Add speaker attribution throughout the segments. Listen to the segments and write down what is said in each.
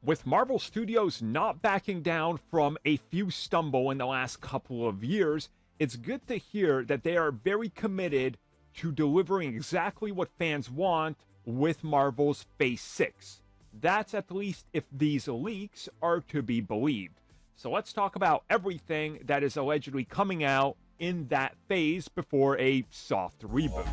Speaker 1: With Marvel Studios not backing down from a few stumble in the last couple of years, it's good to hear that they are very committed to delivering exactly what fans want with Marvel's Phase 6. That's at least if these leaks are to be believed. So let's talk about everything that is allegedly coming out in that phase before a soft reboot.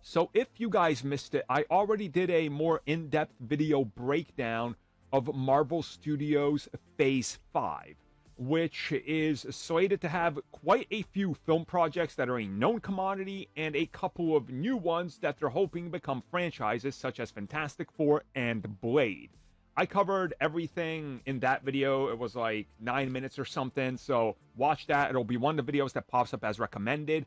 Speaker 1: So if you guys missed it, I already did a more in-depth video breakdown of Marvel Studios Phase 5, which is slated to have quite a few film projects that are a known commodity and a couple of new ones that they're hoping become franchises such as Fantastic Four and Blade. I covered everything in that video. It was like 9 minutes or something, so watch that. It'll be one of the videos that pops up as recommended.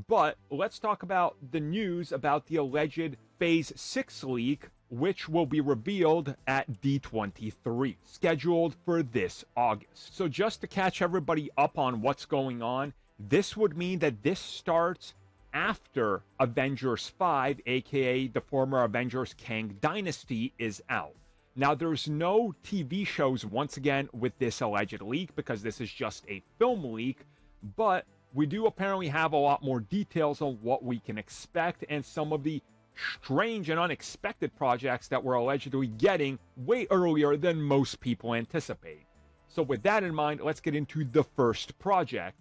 Speaker 1: But let's talk about the news about the alleged Phase 6 leak, which will be revealed at D23, scheduled for this August. So just to catch everybody up on what's going on, this would mean that this starts after Avengers 5, aka the former Avengers Kang Dynasty, is out. Now, there's no TV shows, once again, with this alleged leak, because this is just a film leak, but we do apparently have a lot more details on what we can expect and some of the strange and unexpected projects that we're allegedly getting way earlier than most people anticipate. So with that in mind, let's get into the first project,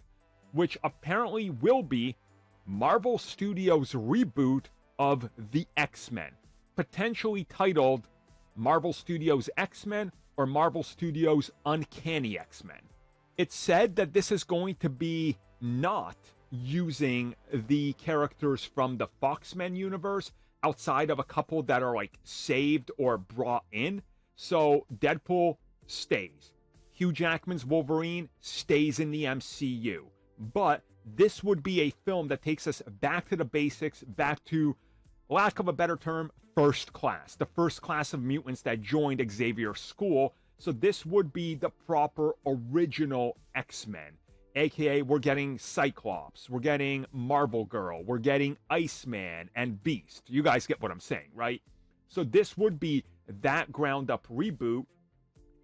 Speaker 1: which apparently will be Marvel Studios' reboot of the X-Men, potentially titled Marvel Studios X-Men or Marvel Studios Uncanny X-Men. It's said that this is going to be not using the characters from the Fox-Men universe outside of a couple that are like saved or brought in. So Deadpool stays. Hugh Jackman's Wolverine stays in the MCU. But this would be a film that takes us back to the basics, back to, lack of a better term, first class. The first class of mutants that joined Xavier's school. So this would be the proper original X-Men. AKA, we're getting Cyclops, we're getting Marvel Girl, we're getting Iceman and Beast. You guys get what I'm saying, right? So this would be that ground-up reboot.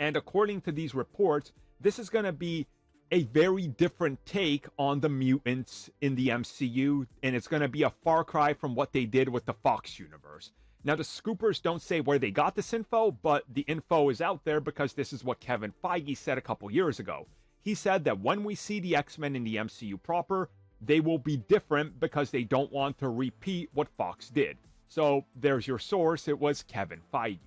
Speaker 1: And according to these reports, this is going to be a very different take on the mutants in the MCU. And it's going to be a far cry from what they did with the Fox universe. Now, the scoopers don't say where they got this info, but the info is out there because this is what Kevin Feige said a couple years ago. He said that when we see the X-Men in the MCU proper, they will be different because they don't want to repeat what Fox did. So there's your source. It was Kevin Feige.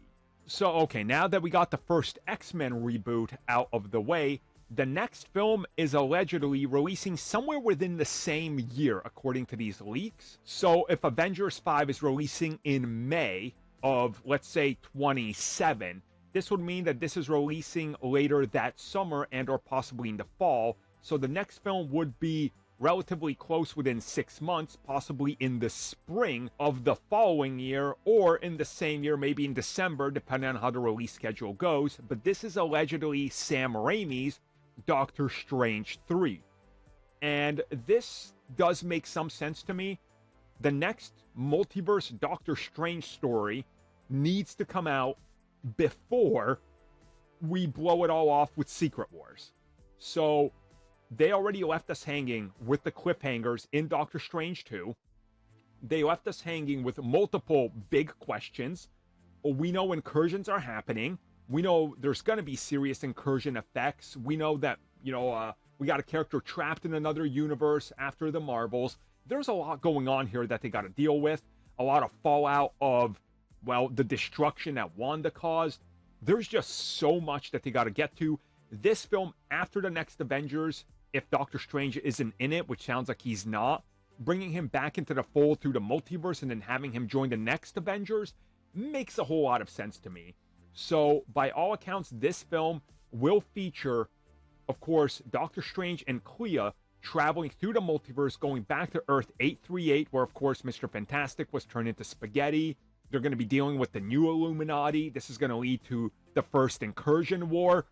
Speaker 1: So, okay, now that we got the first X-Men reboot out of the way, the next film is allegedly releasing somewhere within the same year, according to these leaks. So if Avengers 5 is releasing in May of, let's say, 27, this would mean that this is releasing later that summer and or possibly in the fall. So the next film would be relatively close within 6 months, possibly in the spring of the following year or in the same year, maybe in December, depending on how the release schedule goes. But this is allegedly Sam Raimi's Doctor Strange 3. And this does make some sense to me. The next multiverse Doctor Strange story needs to come out before we blow it all off with Secret Wars. So they already left us hanging with the cliffhangers in Doctor Strange 2. They left us hanging with multiple big questions. We know incursions are happening. We know there's going to be serious incursion effects. We know that, we got a character trapped in another universe after the Marvels. There's a lot going on here that they got to deal with. A lot of fallout of, the destruction that Wanda caused. There's just so much that they got to get to. This film, after the next Avengers, if Doctor Strange isn't in it, which sounds like he's not, bringing him back into the fold through the multiverse and then having him join the next Avengers makes a whole lot of sense to me. So, by all accounts, this film will feature, of course, Doctor Strange and Clea traveling through the multiverse, going back to Earth 838, where, of course, Mr. Fantastic was turned into spaghetti. They're going to be dealing with the new Illuminati. This is going to lead to the first Incursion War.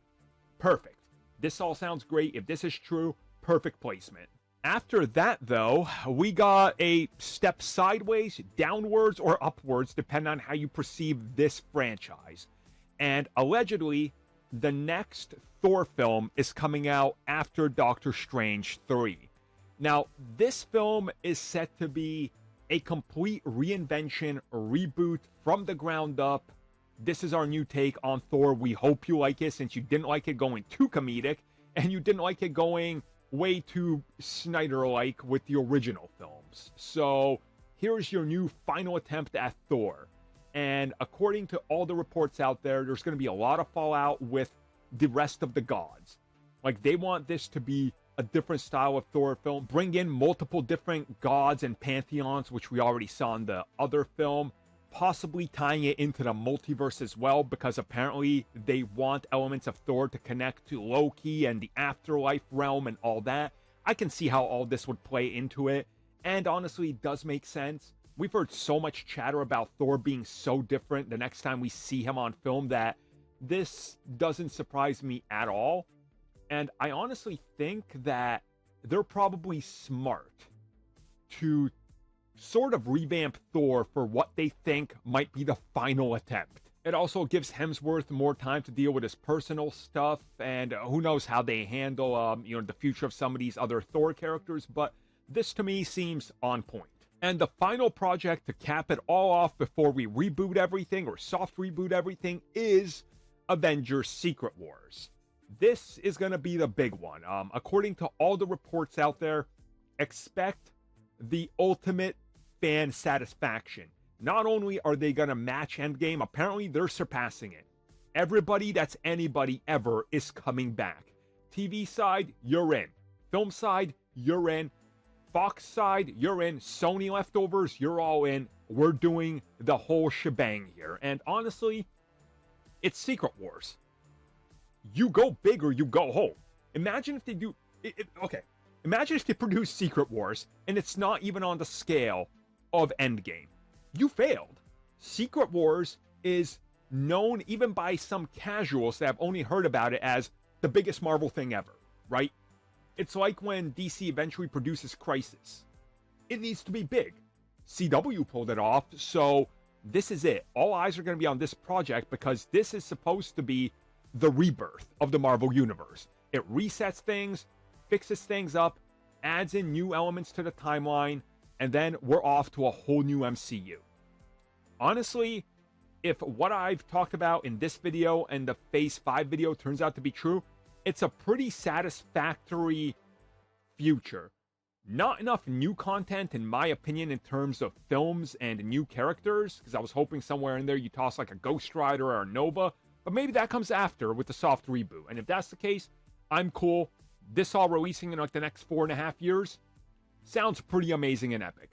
Speaker 1: Perfect. This all sounds great. If this is true, perfect placement. After that, though, we got a step sideways, downwards, or upwards, depending on how you perceive this franchise. And allegedly, the next Thor film is coming out after Doctor Strange 3. Now, this film is set to be a complete reinvention, reboot from the ground up. This is our new take on Thor. We hope you like it, since you didn't like it going too comedic, and you didn't like it going way too Snyder-like with the original films. So here's your new final attempt at Thor. And according to all the reports out there, there's going to be a lot of fallout with the rest of the gods. Like, they want this to be a different style of Thor film, bring in multiple different gods and pantheons, which we already saw in the other film, possibly tying it into the multiverse as well, because apparently they want elements of Thor to connect to Loki and the afterlife realm and all that. I can see how all this would play into it, and honestly, it does make sense. We've heard so much chatter about Thor being so different the next time we see him on film that this doesn't surprise me at all. And I honestly think that they're probably smart to sort of revamp Thor for what they think might be the final attempt. It also gives Hemsworth more time to deal with his personal stuff, and who knows how they handle, the future of some of these other Thor characters, but this to me seems on point. And the final project to cap it all off before we reboot everything, or soft reboot everything, is Avengers Secret Wars. This is going to be the big one. According to all the reports out there, expect the ultimate fan satisfaction. Not only are they going to match Endgame, apparently they're surpassing it. Everybody that's anybody ever is coming back. TV side, you're in. Film side, you're in. Fox side, you're in. Sony leftovers, you're all in. We're doing the whole shebang here. And honestly, it's Secret Wars. You go big or you go home. Imagine if they do... Imagine if they produce Secret Wars and it's not even on the scale of Endgame. You failed. Secret Wars is known even by some casuals that have only heard about it as the biggest Marvel thing ever, right? It's like when DC eventually produces Crisis. It needs to be big. CW pulled it off, so this is it. All eyes are going to be on this project because this is supposed to be the rebirth of the Marvel Universe. It resets things, fixes things up, adds in new elements to the timeline, and then we're off to a whole new MCU. Honestly, if what I've talked about in this video and the Phase 5 video turns out to be true, it's a pretty satisfactory future. Not enough new content, in my opinion, in terms of films and new characters, because I was hoping somewhere in there you toss like a Ghost Rider or a Nova, but maybe that comes after with the soft reboot. And if that's the case, I'm cool. This all releasing in like the next 4.5 years sounds pretty amazing and epic.